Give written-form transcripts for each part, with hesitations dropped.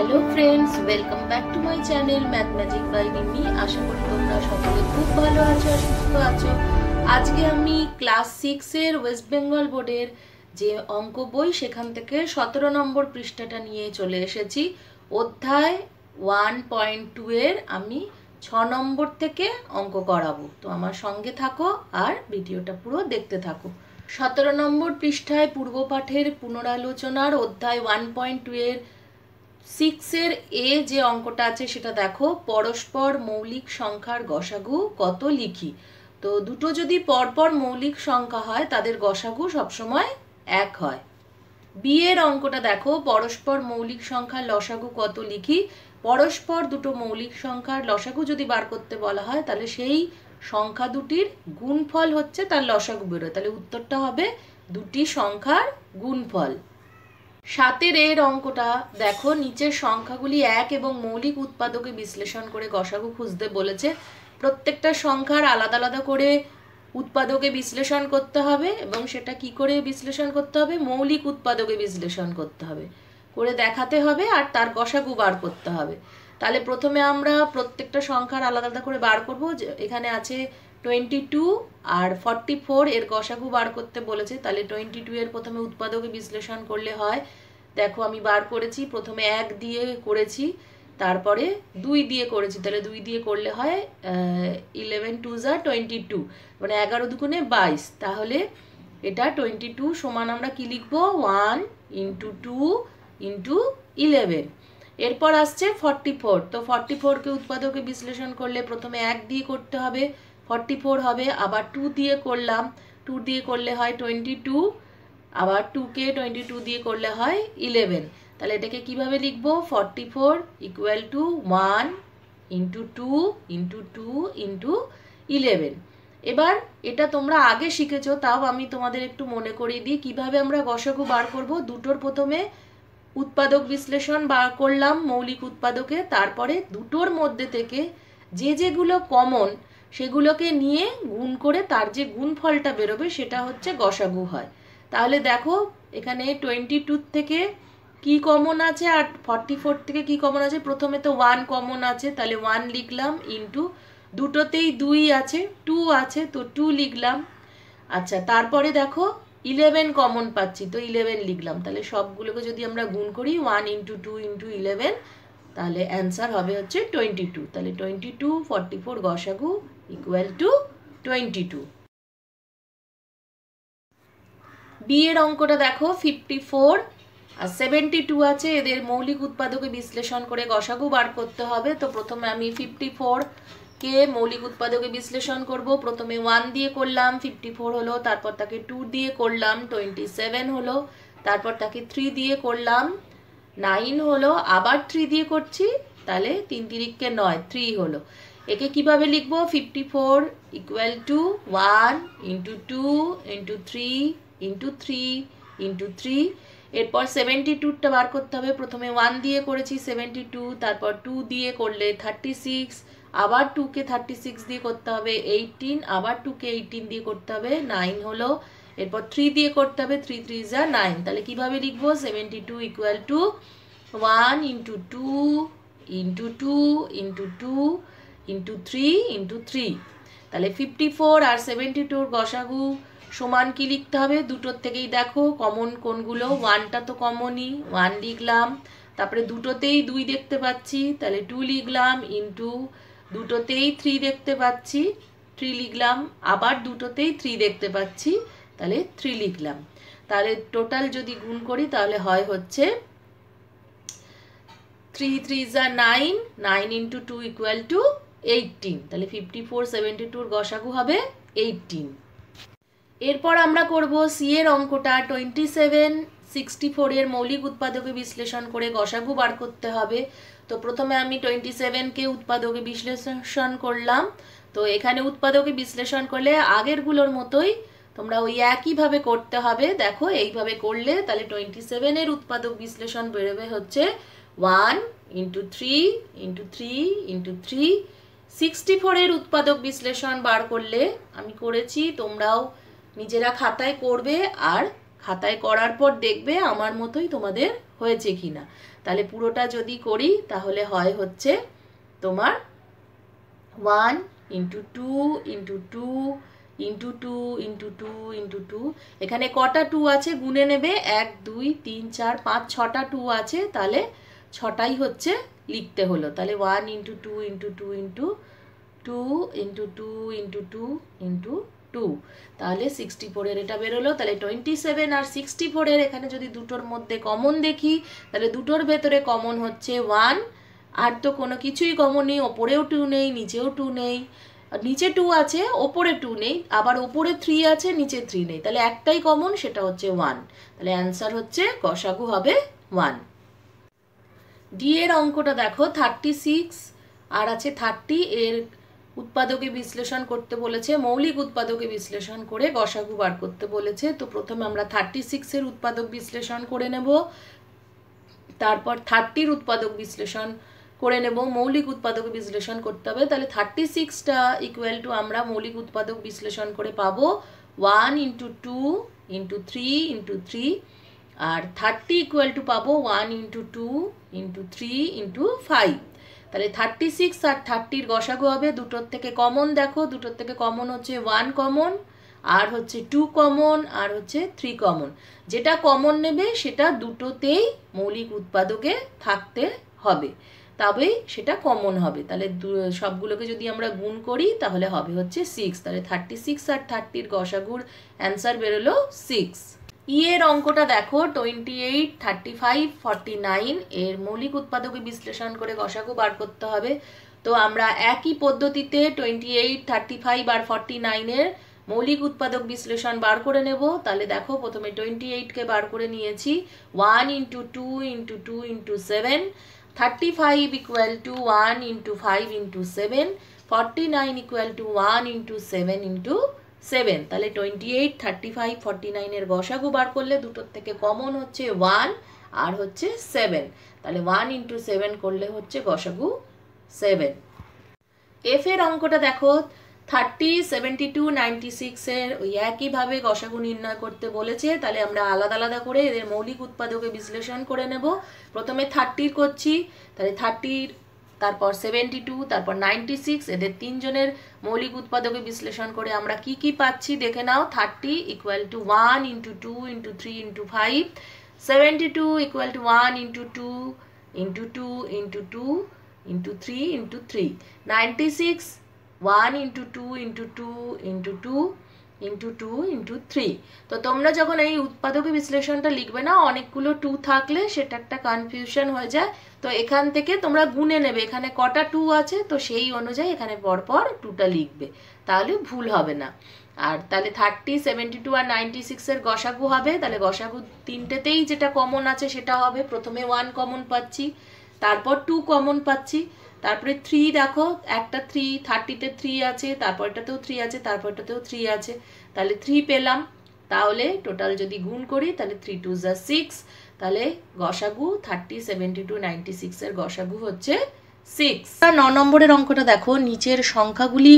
Hello friends, welcome back to my channel math magic by Rimi. আশা করি তোমরা সকলে খুব ভালো আছো আর সুস্থ আছো। আজকে আমি ক্লাস 6 এর ওয়েস্ট বেঙ্গল বোর্ডের যে অঙ্ক বই সেখান থেকে 17 নম্বর পৃষ্ঠাটা নিয়ে চলে এসেছি। অধ্যায় 1.2 এর আমি 6 নম্বর থেকে অঙ্ক করাবো। তো আমার সঙ্গে থাকো আর ভিডিওটা পুরো দেখতে থাকো। 17 নম্বর পৃষ্ঠায় পূর্বপাঠের পুনরালোচনার অধ্যায় 1.2 এর 6 এর এ যে অঙ্কটা আছে সেটা দেখো। পরস্পর মৌলিক সংখ্যার গসাগু কত লিখি। তো দুটো যদি পরপর মৌলিক সংখ্যা হয় তাদের গসাগু সবসময় 1 হয়। বি এর অঙ্কটা দেখো। পরস্পর মৌলিক সংখ্যার লসাগু কত লিখি। পরস্পর দুটো মৌলিক সংখ্যার লসাগু যদি বার করতে বলা হয় তাহলে সেই সংখ্যা দুটির গুণফল হচ্ছে তার লসাগু বেরোয়। তাহলে উত্তরটা হবে দুটি সংখ্যার গুণফল। 7 এর অঙ্কটা দেখো। নিচের সংখ্যাগুলি এক এবং মৌলিক উৎপাদকে বিশ্লেষণ করে গসাগু খুঁজতে বলেছে। প্রত্যেকটা সংখ্যার আলাদা আলাদা করে উৎপাদকে বিশ্লেষণ করতে হবে এবং সেটা কি করে বিশ্লেষণ করতে হবে, মৌলিক উৎপাদকে বিশ্লেষণ করতে হবে, করে দেখাতে হবে আর তার গসাগু বার করতে হবে। তাহলে প্রথমে আমরা প্রত্যেকটা সংখ্যার আলাদা আলাদা করে বার করব। এখানে আছে 22 আর 44, এর গসাগু বার করতে বলেছে। তাহলে 22 এর প্রথমে উৎপাদকে বিশ্লেষণ করলে হয়, দেখো আমি বার করেছি, প্রথমে 1 দিয়ে করেছি, তারপরে 2 দিয়ে করেছি। তাহলে 2 দিয়ে করলে হয় 11 2 যা 22, মানে 11 দুগুণে 22। তাহলে এটা 22 সমান আমরা কি লিখবো, 1 × 2 × 11। এরপর আসছে 44। তো 44কে উৎপাদকে বিশ্লেষণ করলে প্রথমে 1 দিয়ে করতে হবে, 44 হবে। আবার 2 দিয়ে করলাম, 2 দিয়ে করলে হয় 22, আবার 2কে 22 দিয়ে করলে হয় 11। তাহলে এটাকে কিভাবে লিখবো, 44 = 1 × 2 × 2 × 11। এবার এটা তোমরা আগে শিখেছো, তাও আমি তোমাদের একটু মনে করিয়ে দিই কিভাবে আমরা গসাগু বার করব। দুটোর প্রথমে উৎপাদক বিশ্লেষণ বার করলাম মৌলিক উৎপাদকে, তারপরে দুটোর মধ্যে থেকে যেগুলো কমন সেগুলোকে নিয়ে গুণ করে তার যে গুণফলটা বেরোবে সেটা হচ্ছে গসাগু হয়। তাহলে দেখো এখানে 22 থেকে কি কমন আছে আর 44 থেকে কি কমন আছে। প্রথমে তো 1 কমন আছে, তাহলে 1 লিখলাম, ইন্টু দুটোতেই 2 আছে, 2 আছে তো 2 লিখলাম। আচ্ছা, তারপরে দেখো 11 কমন পাচ্ছি, তো 11 লিখলাম। তাহলে সবগুলোকে যদি আমরা গুণ করি 1 × 2 × 11, তাহলে অ্যান্সার হবে হচ্ছে 22। তাহলে 22 44 গসাগু = 22। বি এর অঙ্কটা দেখো। 54 আর 72 আছে, এদের মৌলিক উৎপাদকে বিশ্লেষণ করে গসাগু বার করতে হবে। তো প্রথমে আমি 54কে মৌলিক উৎপাদকে বিশ্লেষণ করব। প্রথমে 1 দিয়ে করলাম, 54 হলো। তারপর তাকে 2 দিয়ে করলাম, 27 হলো। তারপর তাকে 3 দিয়ে করলাম, 9 হলো। আবার 3 দিয়ে করছি, তাহলে 3 × 9 3 হলো। একে কিভাবে লিখবো, 54 = 1 × 2 × 3 × 3 × 3। এরপর 72টা বার করতে হবে। প্রথমে 1 দিয়ে করেছি 72, তারপর 2 দিয়ে করলে 36, আবার 2কে 36 দিয়ে করতে হবে 18, আবার 2কে 18 দিয়ে করতে হবে 9 হলো। এরপর 3 দিয়ে করতে হবে, 3 3 যা 9। তাহলে কিভাবে লিখবো, 72 = 1 × 2 × 2 × 2 × 3 × 3। তাহলে 54 আর 72 গসাগু সমান কি লিখতে হবে, দুটোর থেকেই দেখো কমন কোনগুলো। 1টা তো কমনই, 1 লিখলাম। তারপরে দুটোতেই 2 দেখতে পাচ্ছি, তাহলে 2 লিখলাম, ইন্টু দুটোতেই 3 দেখতে পাচ্ছি, 3 লিখলাম। আবার দুটোতেই 3 দেখতে পাচ্ছি, তাহলে 3 লিখলাম। তাহলে টোটাল যদি গুণ করি তাহলে হয় হচ্ছে 3 3 যা 9, 9 × 2 = 18। তাহলে 54 72 গসাগু হবে 18। এরপর আমরা করব সি এর অঙ্কটা। 27 64 এর মৌলিক উৎপাদকে বিশ্লেষণ করে গসাগু বার করতে হবে। তো প্রথমে আমি 27কে উৎপাদকে বিশ্লেষণ করলাম। তো এখানে উৎপাদকে বিশ্লেষণ করলে আগেরগুলোর মতোই তোমরা ওই একইভাবে করতে হবে। দেখো এইভাবে করলে তাহলে 27 এর উৎপাদক বিশ্লেষণ বেরোবে হচ্ছে 1 × 3 × 3 × 3। 64 এর উৎপাদক বিশ্লেষণ বার করলে আমি করেছি, তোমরাও নিজেরা খাতায় করবে আর খাতায় করার পর দেখবে আমার মতোই তোমাদের হয়েছে কিনা। তাহলে পুরোটা যদি করি তাহলে হয় হচ্ছে তোমার 1 into 2 into 2 into 2 into 2 into 2। এখানে কটা 2 আছে গুনে নেবে, 1 2 3 4 5 6টা 2 আছে, তাহলে 6টাই হচ্ছে লিখতে হলো। তাহলে 1 into 2 into 2 into 2 into 2 into 2 into 2, তাহলে 64 এটা বেরোলো। তাহলে 27 আর 64 এখানে যদি দুটোর মধ্যে কমন দেখি, তাহলে দুটোর ভেতরে কমন হচ্ছে 1, আর তো কোনো কিছুই কমন নেই, ওপরেও 2 নেই, নিচেও 2 নেই। নিচে 2 আছে, ওপরে 2 নেই, আবার ওপরে 3 আছে, নিচে 3 নেই, তাহলে একটাই কমন, সেটা হচ্ছে 1। তাহলে অ্যান্সার হচ্ছে গসাগু হবে 1। ডি এর অঙ্কটা দেখো, 36 আর আছে 30, এর উৎপাদকে বিশ্লেষণ করতে বলেছে, মৌলিক উৎপাদকে বিশ্লেষণ করে গসাগু বার করতে বলেছে। তো প্রথমে আমরা 36 এর উৎপাদক বিশ্লেষণ করে নেব, তারপর 30 উৎপাদক বিশ্লেষণ করে নেব। মৌলিক উৎপাদক বিশ্লেষণ করতে হবে, তাহলে 36টা ইকুয়াল টু আমরা মৌলিক উৎপাদক বিশ্লেষণ করে পাবো 1 ইন্টু 2 ইন্টু 3 ইন্টু 3, আর 30 ইকুয়াল টু পাবো 1 ইন্টু 2 ইন্টু 3 ইন্টু 5। তাহলে 36 আর 30-র গসাগু হবে, দুটোর থেকে কমন দেখো, দুটোর থেকে কমন হচ্ছে 1 কমন, আর হচ্ছে 2 কমন, আর হচ্ছে 3 কমন। যেটা কমন নেবে সেটা দুটোতেই মৌলিক উৎপাদকে থাকতে হবে, তবেই সেটা কমন হবে। তাহলে সবগুলোকে যদি আমরা গুণ করি তাহলে হবে হচ্ছে 6। তাহলে 36 আর 30-র গসাগুর অ্যান্সার বেরোলো 6। ই এর অঙ্কটা দেখো, 28 35 49 এর মৌলিক উৎপাদকে বিশ্লেষণ করে গসাগু বার করতে হবে। তো আমরা একই পদ্ধতিতে 28 35 আর 49 এর মৌলিক উৎপাদক বিশ্লেষণ বার করে নেব। তাহলে দেখো, প্রথমে 28কে বার করে নিয়েছি, 1 into 2 into 2 into 7, 35 equal to 1 into 5 into 7, 49 equal to 1 into 7 into 7। তাহলে 28 35 49 এর গসাগু বার করলে দুটোর থেকে কমন হচ্ছে 1 আর হচ্ছে 7, তাহলে 1 ইন্টু 7 করলে হচ্ছে গসাগু 7। এফ এর অঙ্কটা দেখো, 30 72 96 এর ওই একইভাবে গসাগু নির্ণয় করতে বলেছে। তাহলে আমরা আলাদা আলাদা করে এদের মৌলিক উৎপাদকে বিশ্লেষণ করে নেব। প্রথমে 30 করছি, তাহলে 30, তারপর 72, তারপর 96, এদের তিনজনের মৌলিক উৎপাদকে বিশ্লেষণ করে আমরা কি কি পাচ্ছি দেখে নাও। 30 equal two 1 into 2 into 3 into 5, 72 equal to 1 into 2 into 2 into 2 into 3 into 3, 96 1 into 2 into 2 into 2 into 2 into 3। তো তোমরা যখন এই উৎপাদকে বিশ্লেষণটা লিখবে না, অনেকগুলো 2 থাকলে সেটা একটা কনফিউশন হয়ে যায়। তো এখান থেকে তোমরা গুনে নেবে এখানে কটা 2 আছে, তো সেই অনুযায়ী এখানে পরপর 2টা লিখবে, তাহলে ভুল হবে না। আর তাহলে 30 72 আর 96 এর গসাগু হবে, তাহলে গসাগু তিনটেতেই যেটা কমন আছে সেটা হবে। প্রথমে 1 কমন পাচ্ছি, তারপর 2 কমন পাচ্ছি, তারপরে 3 দেখো, একটা 3, 30-তে 3 আছে, তারপরটাতেও 3 আছে, তারপরটাতেও 3 আছে, তাহলে 3 পেলাম। তাহলে টোটাল যদি গুণ করি তাহলে 3 2 যা 6, তাহলে গসাগু 30 72 96 এর গসাগু হচ্ছে 6। 9 নম্বরের অঙ্কটা দেখো, নিচের সংখ্যাগুলি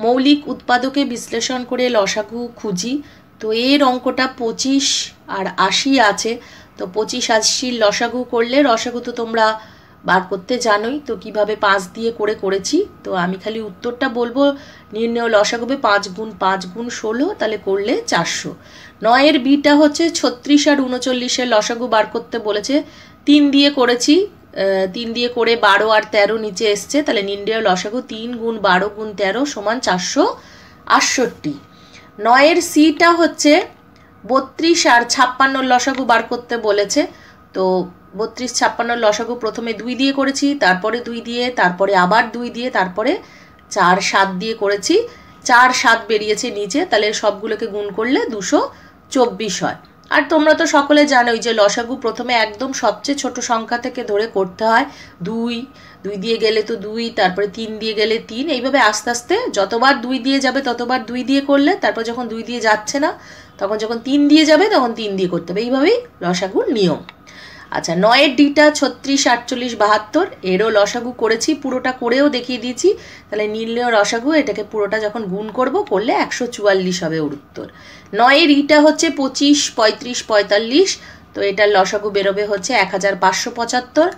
মৌলিক উৎপাদকে বিশ্লেষণ করে লসাগু খুঁজি। তো এর অঙ্কটা 25 আর 80 আছে। তো 25 80 লসাগু করলে, লসাগু তো তোমরা বার করতে জানোই, তো কিভাবে 5 দিয়ে করেছি। তো আমি খালি উত্তরটা বলবো, নির্ণয় লসাগু হবে 5 গুণ 5 গুণ 16, তাহলে করলে 400। 9 এর বিটা হচ্ছে 36 আর 39 এর লসাগু বার করতে বলেছে, 3 দিয়ে করেছি, 3 দিয়ে করে 12 আর 13 নিচে এসছে, তাহলে নির্ণয় লসাগু 3 গুণ 12 গুণ 13 সমান 468। 9 এর সিটা হচ্ছে 32 আর 56 লসাগু বার করতে বলেছে। তো 32 56 লসাগু প্রথমে 2 দিয়ে করেছি, তারপরে 2 দিয়ে, তারপরে আবার 2 দিয়ে, তারপরে 4 7 দিয়ে করেছি, 4 7 বেরিয়েছে নিচে, তাহলে সবগুলোকে গুণ করলে 224 হয়। আর তোমরা তো সকলে জানোই যে লসাগু প্রথমে একদম সবচেয়ে ছোট সংখ্যা থেকে ধরে করতে হয়। 2 দিয়ে গেলে তো 2, তারপরে 3 দিয়ে গেলে 3, এইভাবে আস্তে আস্তে যতবার 2 দিয়ে যাবে ততবার 2 দিয়ে করলে, তারপর যখন 2 দিয়ে যাচ্ছে না তখন যখন 3 দিয়ে যাবে তখন 3 দিয়ে করতে হবে, এইভাবেই লসাগুর নিয়ম। আচ্ছা, 9 এর ডিটা 36 48 72, এরও লসাগু করেছি, পুরোটা করেও দেখিয়ে দিয়েছি। তাহলে নির্ণয় লসাগু, এটাকে পুরোটা যখন গুণ করলে 144 হবে ওর উত্তর। 9 এর ইটা হচ্ছে 25 35 45, তো এটার লসাগু বেরোবে হচ্ছে 1575।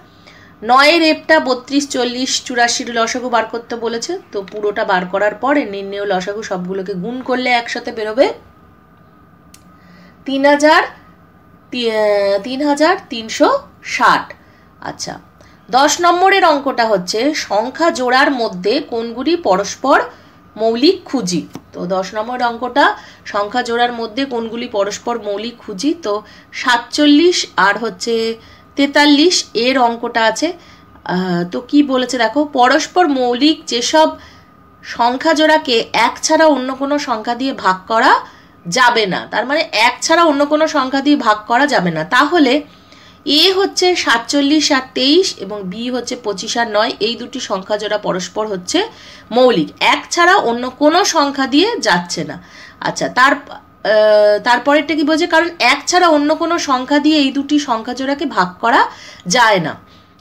9-এর এফটা 32, 40, 84 লসাগু বার করতে বলেছে। তো পুরোটা বার করার পরে নির্ণেয় লসাগু সবগুলোকে গুণ করলে একসাথে বেরোবে 3360। আচ্ছা, 10 নম্বরের অঙ্কটা হচ্ছে সংখ্যা জোড়ার মধ্যে কোনগুলি পরস্পর মৌলিক খুঁজি। তো 10 নম্বরের অঙ্কটা সংখ্যা জোড়ার মধ্যে কোনগুলি পরস্পর মৌলিক খুঁজি। তো 47 আর হচ্ছে 43 এর অঙ্কটা আছে। তো কি বলেছে দেখো, পরস্পর মৌলিক যেসব সংখ্যা জোড়াকে এক ছাড়া অন্য কোনো সংখ্যা দিয়ে ভাগ করা যাবে না, তার মানে এক ছাড়া অন্য কোনো সংখ্যা দিয়ে ভাগ করা যাবে না। তাহলে এ হচ্ছে 47 আর 23 এবং বি হচ্ছে 25 আর 9, এই দুটি সংখ্যা জোড়া পরস্পর হচ্ছে মৌলিক, এক ছাড়া অন্য কোনো সংখ্যা দিয়ে যাচ্ছে না। আচ্ছা, তারপরেরটা কি বলছে, কারণ এক ছাড়া অন্য কোনো সংখ্যা দিয়ে এই দুটি সংখ্যা জোড়াকে ভাগ করা যায় না।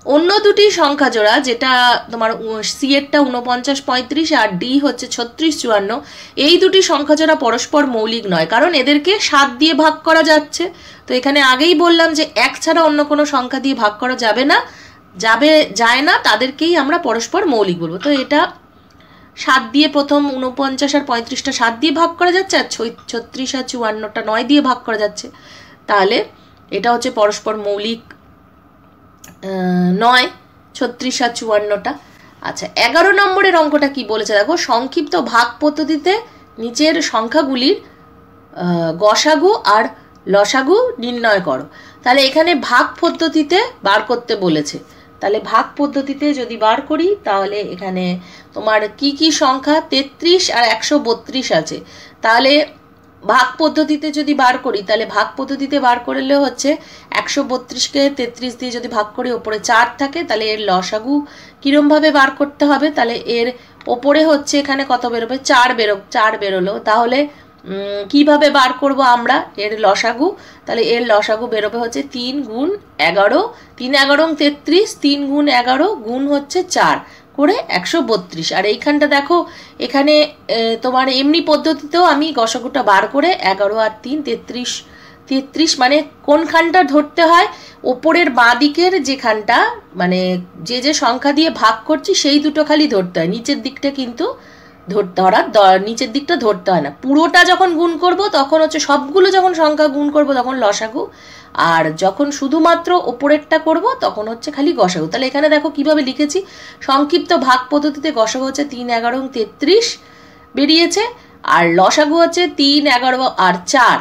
অন্য দুটি সংখ্যা জোড়া যেটা তোমার সি এরটা 49, 35 আর ডি হচ্ছে 36, 54, এই দুটি সংখ্যা জোড়া পরস্পর মৌলিক নয়, কারণ এদেরকে 7 দিয়ে ভাগ করা যাচ্ছে। তো এখানে আগেই বললাম যে এক ছাড়া অন্য কোনো সংখ্যা দিয়ে ভাগ করা যায় না, তাদেরকেই আমরা পরস্পর মৌলিক বলবো। তো এটা 7 দিয়ে প্রথম 49 আর 35টা 7 দিয়ে ভাগ করা যাচ্ছে, আর 36 আর 54টা 9 দিয়ে ভাগ করা যাচ্ছে। তাহলে এটা হচ্ছে পরস্পর মৌলিক নয়, 36 আর 54টা। আচ্ছা, 11 নম্বরের অঙ্কটা কি বলেছে দেখো, সংক্ষিপ্ত ভাগ পদ্ধতিতে নিচের সংখ্যাগুলির গসাগু আর লসাগু নির্ণয় করো। তাহলে এখানে ভাগ পদ্ধতিতে বার করতে বলেছে। তাহলে ভাগ পদ্ধতিতে যদি বার করি তাহলে এখানে তোমার কি কি সংখ্যা 33 আর 132 আছে। তাহলে ভাগ পদ্ধতিতে যদি বার করি তাহলে ভাগ পদ্ধতিতে বার করলে হচ্ছে 132কে 33 দিয়ে যদি ভাগ করি ওপরে 4 থাকে, তাহলে এর লসাগু কিরমভাবে বার করতে হবে, তাহলে এর ওপরে হচ্ছে এখানে কত বেরোবে, 4 বেরোলো। তাহলে কিভাবে বার করব আমরা এর লসাগু, তাহলে এর লসাগু বেরোবে হচ্ছে 3 গুণ 11, 3 11 33, 3 গুণ 11 গুণ হচ্ছে 4 করে 132। আর এইখানটা দেখো, এখানে তোমার এমনি পদ্ধতিতেও আমি গসাগুটা বার করে 11 আর 3 33 মানে কোনখানটা ধরতে হয়, ওপরের বাঁ দিকের যেখানটা মানে যে সংখ্যা দিয়ে ভাগ করছি সেই দুটো খালি ধরতে হয়, নিচের দিকটা কিন্তু নিচের দিকটা ধরতে হয় না। পুরোটা যখন গুণ করব তখন হচ্ছে সবগুলো যখন সংখ্যা গুণ করব তখন লসাগু, আর যখন শুধুমাত্র ওপরেরটা করব তখন হচ্ছে খালি গসাগু। তাহলে এখানে দেখো কিভাবে লিখেছি, সংক্ষিপ্ত ভাগ পদ্ধতিতে গসাগু হচ্ছে 3 11 33 বেরিয়েছে, আর লসাগু হচ্ছে 3 11 আর 4।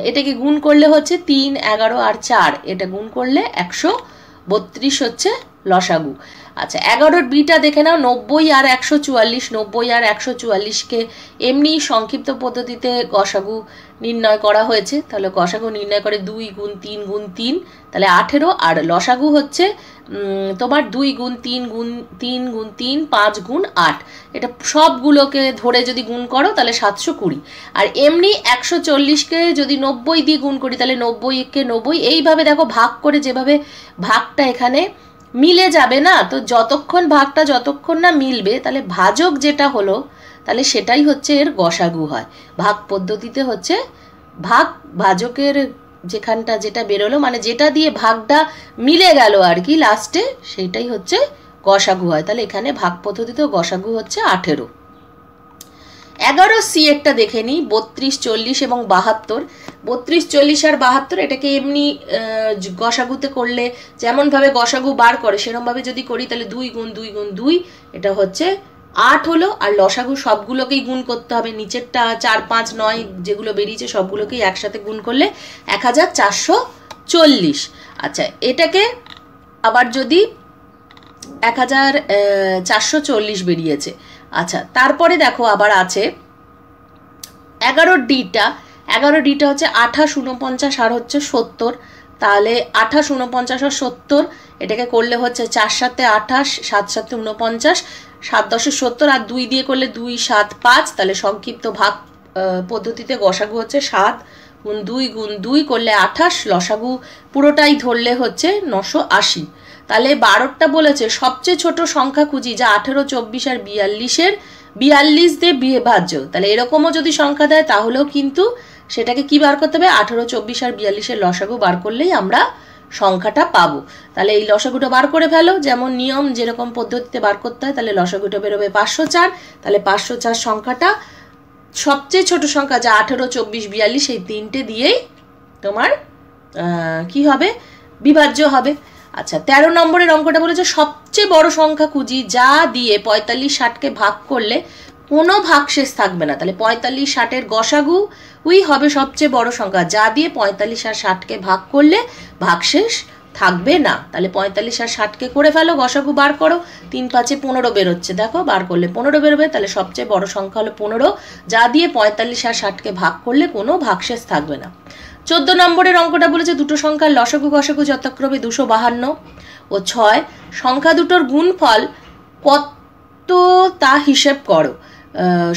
এটাকে গুণ করলে হচ্ছে 3 11 আর 4, এটা গুণ করলে 132 হচ্ছে লসাগু। আচ্ছা, 11-র বিটা দেখে নাও, 90 আর 144, 90 আর 144কে এমনি সংক্ষিপ্ত পদ্ধতিতে গসাগু নির্ণয় করা হয়েছে। তাহলে গসাগু নির্ণয় করে 2 গুণ 3 গুণ 3, তাহলে 18, আর লসাগু হচ্ছে তোমার 2 গুণ 3 গুণ 3 গুণ 3 5 গুণ 8, এটা সবগুলোকে ধরে যদি গুণ করো তাহলে 720। আর এমনি 140কে যদি 90 দিয়ে গুণ করি তাহলে 90কে 90, এইভাবে দেখো ভাগ করে যেভাবে ভাগটা এখানে মিলে যাবে না, তো যতক্ষণ না মিলবে তাহলে ভাজক যেটা হলো তাহলে সেটাই হচ্ছে এর গসাগু হয়। ভাগ পদ্ধতিতে হচ্ছে ভাজকের যেটা বেরোলো মানে যেটা দিয়ে ভাগটা মিলে গেল আর কি লাস্টে, সেইটাই হচ্ছে গসাগু হয়। তাহলে এখানে ভাগ পদ্ধতিতেও গসাগু হচ্ছে 18। 11 সি একটা দেখে নিই, 32 40 এবং 72। 32 40 আর 72 এটাকে এমনি গসাগুতে করলে যেমনভাবে গসাগু বার করে সেরকমভাবে যদি করি তাহলে 2 গুণ 2 গুণ 2, এটা হচ্ছে 8 হলো। আর লসাগু সবগুলোকেই গুণ করতে হবে, নিচেরটা 4 5 9 যেগুলো বেরিয়েছে সবগুলোকেই একসাথে গুণ করলে 1440। আচ্ছা, এটাকে আবার যদি 1440 বেরিয়েছে। আচ্ছা, তারপরে দেখো আবার আছে 11 ডিটা হচ্ছে 28 49 আর হচ্ছে 70। তাহলে 28 49 আর 70 এটাকে করলে হচ্ছে 4 7 28, 7 7 49, 7 10 70, আর 2 দিয়ে করলে 2 7 5। তাহলে সংক্ষিপ্ত ভাগ পদ্ধতিতে গসাগু হচ্ছে 7 গুণ 2 করলে 28, লসাগু পুরোটাই ধরলে হচ্ছে 980। তাহলে 12টা বলেছে সবচেয়ে ছোট সংখ্যা খুঁজি যা 18 24 আর 42 দিয়ে বিভাজ্য। তাহলে এরকমও যদি সংখ্যা দেয় তাহলেও কিন্তু সেটাকে কি বার করতে হবে, 18, 24 আর 42-এর লসাগু বার করলেই আমরা সংখ্যাটা পাবো। তাহলে এই লসাগুটা বার করে ফেলো, যেমন নিয়ম যেরকম পদ্ধতিতে বার করতে হয়। তাহলে লসাগুটা বেরোবে 504। তাহলে 504 সংখ্যাটা সবচেয়ে ছোট সংখ্যা যা 18, 24, 42, এই তিনটে দিয়েই তোমার কি হবে, বিভাজ্য হবে। আচ্ছা, 13 নম্বরের অঙ্কটা বলেছে সবচেয়ে বড় সংখ্যা খুঁজি যা দিয়ে 45, 60-কে ভাগ করলে কোনো ভাগশেষ থাকবে না। তাহলে 45, 60-এর গসাগু হবে সবচেয়ে বড় সংখ্যা যা দিয়ে 45 আর 60-কে ভাগ করলে ভাগশেষ থাকবে না। তাহলে 45 আর 60-কে করে ফেলো, গসাগু বার করো। 3 5-এ 15 বেরোচ্ছে, দেখো বার করলে 15 বেরোবে। তাহলে সবচেয়ে বড় সংখ্যা হলো 15, যা দিয়ে 45 আর 60-কে ভাগ করলে কোনো ভাগশেষ থাকবে না। 14 নম্বরের অঙ্কটা বলেছে দুটো সংখ্যার লসাগু গসাগু যথাক্রমে 252 ও 6, সংখ্যা দুটোর গুণফল কত তা হিসেব করো।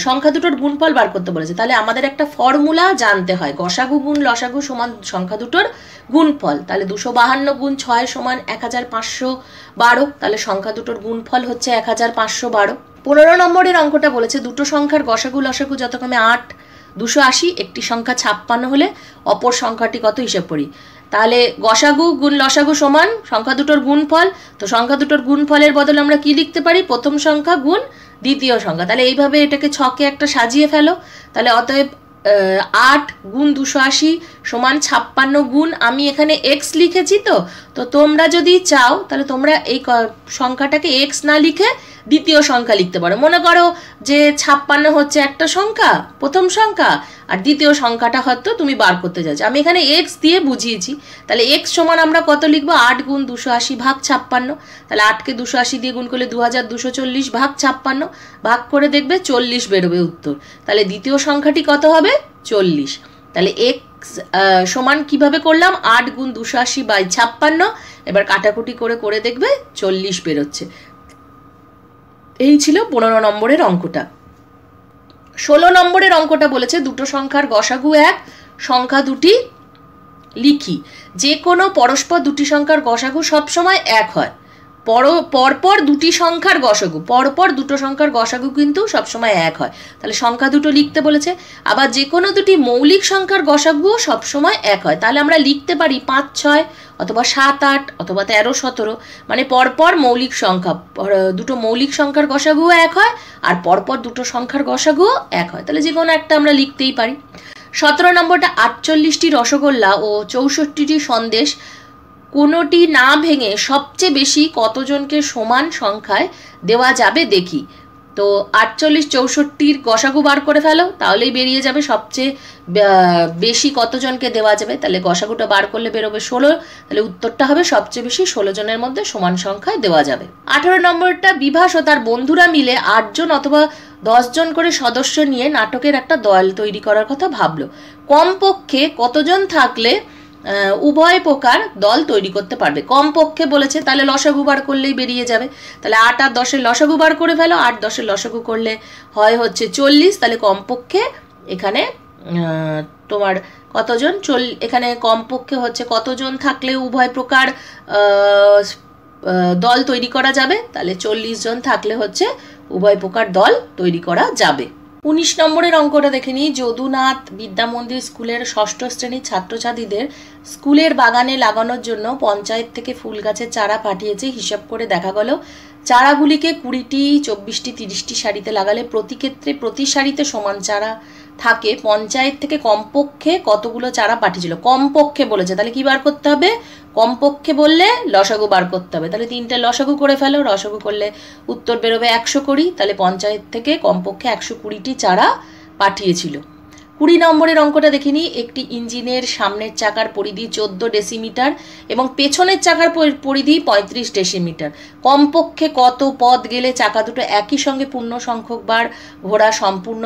সংখ্যা দুটোর গুণফল বার করতে বলেছে। তাহলে আমাদের একটা ফর্মুলা জানতে হয়, গসাগু গুণ লসাগু সমান সংখ্যা দুটোর গুণফল। তাহলে 252 গুণ 6 সমান 1512। তাহলে সংখ্যা দুটোর গুণফল হচ্ছে 1512। 15 নম্বরের অঙ্কটা বলেছে দুটো সংখ্যার গসাগু লসাগু যথাক্রমে 8, 280, একটি সংখ্যা 56 হলে অপর সংখ্যাটি কত হিসেব করি। তাহলে গসাগু গুণ লসাগু সমান সংখ্যা দুটোর গুণফল। তো সংখ্যা দুটোর গুণফলের বদলে আমরা কি লিখতে পারি, প্রথম সংখ্যা গুণ দ্বিতীয় সংখ্যা। তাহলে এইভাবে এটাকে ছকে একটা সাজিয়ে ফেলো। তাহলে অতএব 8 গুণ 280 সমান 56 গুণ, আমি এখানে এক্স লিখেছি। তো তোমরা যদি চাও তাহলে তোমরা এই সংখ্যাটাকে এক্স না লিখে দ্বিতীয় সংখ্যা লিখতে পারো। মনে করো যে 56 হচ্ছে একটা সংখ্যা, প্রথম সংখ্যা, আর দ্বিতীয় সংখ্যাটা হয়তো তুমি বার করতে চাইছো, আমি এখানে এক্স দিয়ে বুঝিয়েছি। তাহলে এক্স সমান আমরা কত লিখবো, 8 গুণ 280 ভাগ 56। তাহলে 8-কে 280 দিয়ে গুণ করলে 2240 ভাগ 56, ভাগ করে দেখবে 40 বেরোবে উত্তর। তাহলে দ্বিতীয় সংখ্যাটি কত হবে, 40। তাহলে এক্স সমান কিভাবে করলাম, 8 গুণ 280 বাই 56। এবার কাটাকুটি করে দেখবে 40 বেরোচ্ছে। এই ছিল 15 নম্বরের অঙ্কটা। 16 নম্বরের অঙ্কটা বলেছে দুটো সংখ্যার গসাগু 1, সংখ্যা দুটি লিখি। যে কোনো পরস্পর দুটি সংখ্যার গসাগু সবসময় 1 হয়। পরপর দুটি সংখ্যার গসাগু, পরপর দুটো সংখ্যার গসাগু কিন্তু সবসময় 1 হয়। তাহলে সংখ্যা দুটো লিখতে বলেছে। আবার যে কোনো দুটি মৌলিক সংখ্যার গসাগুও সবসময় 1 হয়। তাহলে আমরা লিখতে পারি 5 6 অথবা 7 8 অথবা 13 17, মানে পরপর মৌলিক সংখ্যা, দুটো মৌলিক সংখ্যার গসাগুও 1 হয় আর পরপর দুটো সংখ্যার গসাগুও 1 হয়। তাহলে যে কোনো একটা আমরা লিখতেই পারি। 17 নম্বরটা 48টি রসগোল্লা ও 64টি সন্দেশ কোনোটি না ভেঙে সবচেয়ে বেশি কতজনকে সমান সংখ্যায় দেওয়া যাবে দেখি। তো 48 64-র গসাগু বার করে ফেলো, তাহলেই বেরিয়ে যাবে সবচেয়ে বেশি কতজনকে দেওয়া যাবে। তাহলে গসাগুটা বার করলে বেরোবে 16। তাহলে উত্তরটা হবে সবচেয়ে বেশি 16 জনের মধ্যে সমান সংখ্যায় দেওয়া যাবে। 18 নম্বরটা বিভাস ও তার বন্ধুরা মিলে 8 জন অথবা 10 জন করে সদস্য নিয়ে নাটকের একটা দল তৈরি করার কথা ভাবলো। কমপক্ষে কতজন থাকলে উভয় প্রকার দল তৈরি করতে পারবে। কমপক্ষে বলেছে, তাহলে লসাগু বার করলেই বেরিয়ে যাবে। তাহলে 8 আর 10-এর লসাগু বার করে ফেলো। 8 10-এর লসাগু করলে হয় হচ্ছে 40। তাহলে কমপক্ষে এখানে তোমার কতজন, এখানে কমপক্ষে হচ্ছে কতজন থাকলে উভয় প্রকার দল তৈরি করা যাবে। তাহলে 40 জন থাকলে হচ্ছে উভয় প্রকার দল তৈরি করা যাবে। 19 নম্বরের অঙ্কটা দেখে নিই। যদুনাথ বিদ্যামন্দির স্কুলের 6ষ্ঠ শ্রেণীর ছাত্রছাত্রীদের স্কুলের বাগানে লাগানোর জন্য পঞ্চায়েত থেকে ফুল গাছের চারা পাঠিয়েছে। হিসাব করে দেখা গেল চারাগুলিকে 20টি 24টি 30টি সারিতে লাগালে প্রতি ক্ষেত্রে প্রতি সারিতে সমান চারা থাকে। পঞ্চায়েত থেকে কমপক্ষে কতগুলো চারা পাঠিয়েছিল, কমপক্ষে বলেছে। তাহলে কি বার করতে হবে, কমপক্ষে বললে লসাগু বার করতে হবে। তাহলে 3টে লসাগু করে ফেলো, লসাগু করলে উত্তর বেরোবে 120। তাহলে পঞ্চায়েত থেকে কমপক্ষে 120টি চারা পাঠিয়েছিল। 20 নম্বরের অঙ্কটা দেখে নিই। একটি ইঞ্জিনের সামনের চাকার পরিধি 14 ডেসিমিটার এবং পেছনের চাকার পরিধি 35 ডেসিমিটার। কমপক্ষে কত পথ গেলে চাকা দুটো একই সঙ্গে পূর্ণ সংখ্যক বার ঘোড়া সম্পূর্ণ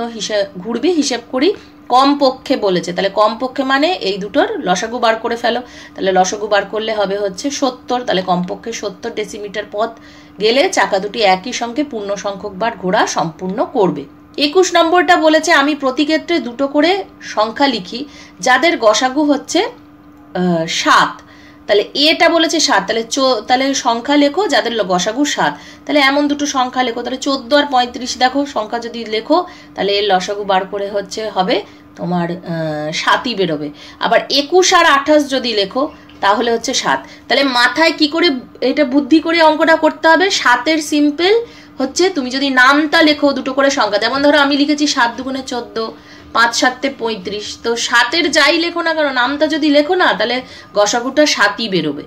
ঘুরবে হিসেব করি। কমপক্ষে বলেছে, তাহলে কমপক্ষে মানে এই দুটোর লসাগু বার করে ফেলো। তাহলে লসাগু বার করলে হবে হচ্ছে 70। তাহলে কমপক্ষে 70 ডেসিমিটার পথ গেলে চাকা দুটি একই সঙ্গে পূর্ণ সংখ্যক বার ঘোড়া সম্পূর্ণ করবে। 21 নম্বরটা বলেছে আমি প্রতি ক্ষেত্রে দুটো করে সংখ্যা লিখি যাদের গসাগু হচ্ছে 7। তাহলে এটা বলেছে 7, তাহলে সংখ্যা লেখো যাদের গসাগু 7। তাহলে এমন দুটো সংখ্যা লেখো। তাহলে 14 আর 35 দেখো সংখ্যা যদি লেখো তাহলে এর লসাগু বার করে হচ্ছে হবে তোমার 7ই বেরোবে। আবার 21 আর 28 যদি লেখো তাহলে হচ্ছে 7। তাহলে মাথায় কি করে এটা বুদ্ধি করে অঙ্কটা করতে হবে? 7-এর সিম্পল হচ্ছে তুমি যদি নামটা লেখো দুটো করে সংখ্যা, যেমন ধরো আমি লিখেছি 7 দুগুণে 14, 5 7 35, তো 7-এর যাই লেখো না কারণ নামটা যদি লেখো না তাহলে গসাগুটা 7ই বেরোবে।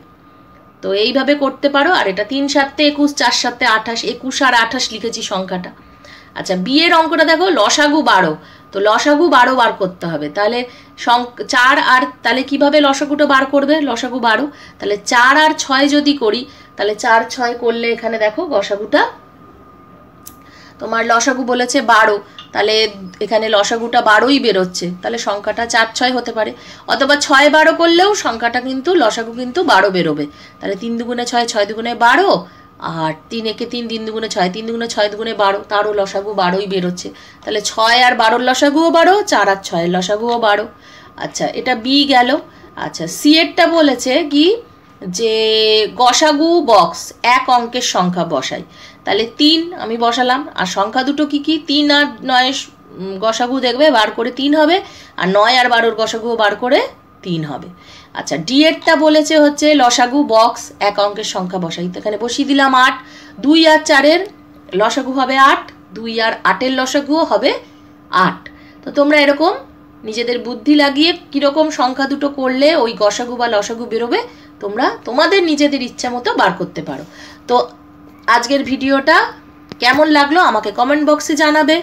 তো এইভাবে করতে পারো। আর এটা 3 7 21, 4 7 28, 21 আর 28 লিখেছি সংখ্যাটা। আচ্ছা, বিয়ের অঙ্কটা দেখো লসাগু 12, তো লসাগু 12 বার করতে হবে। তাহলে 4 আর তাহলে কিভাবে লসাগুটা বার করবে? লসাগু 12, তাহলে 4 আর 6 যদি করি তাহলে 4 6 করলে এখানে দেখো গসাগুটা তোমার লসাগু বলেছে 12, তাহলে এখানে লসাগুটা 12ই বেরোচ্ছে, তাহলে সংখ্যাটা 4 6 হতে পারে। অথবা 6 12 করলেও সংখ্যাটা কিন্তু লসাগু কিন্তু 12 বেরোবে। তাহলে 3 দুগুণে 6, 6 দুগুণে 12, আর 3 একে 3, 3 দুগুণে 6, 3 দুগুণে 6 দুগুণে 12, তারও লসাগু 12ই বেরোচ্ছে। তাহলে 6 আর 12-র লসাগুও 12, 4 আর 6-এর লসাগুও 12। আচ্ছা, এটা বি গেল। আচ্ছা, সি এরটা বলেছে কি যে গসাগু বক্স এক অঙ্কের সংখ্যা বসাই। তাহলে 3 আমি বসালাম, আর সংখ্যা দুটো কি কি? 3 আর 9 গসাগু দেখবে বার করে 3 হবে, আর 9 আর 12-র গসাগুও বার করে 3 হবে। আচ্ছা, ডি এরটা বলেছে হচ্ছে লসাগু বক্স এক অঙ্কের সংখ্যা বসাই। এখানে বসিয়ে দিলাম 8, 2 আর 4-এর লসাগু হবে 8, 2 আর 8-এর লসাগুও হবে 8। তো তোমরা এরকম নিজেদের বুদ্ধি লাগিয়ে কীরকম সংখ্যা দুটো করলে ওই গসাগু বা লসাগু বেরোবে তোমরা তোমাদের নিজেদের ইচ্ছা মতো বার করতে পারো। তো আজকের ভিডিওটা কেমন লাগলো আমাকে কমেন্ট বক্সে জানাবে।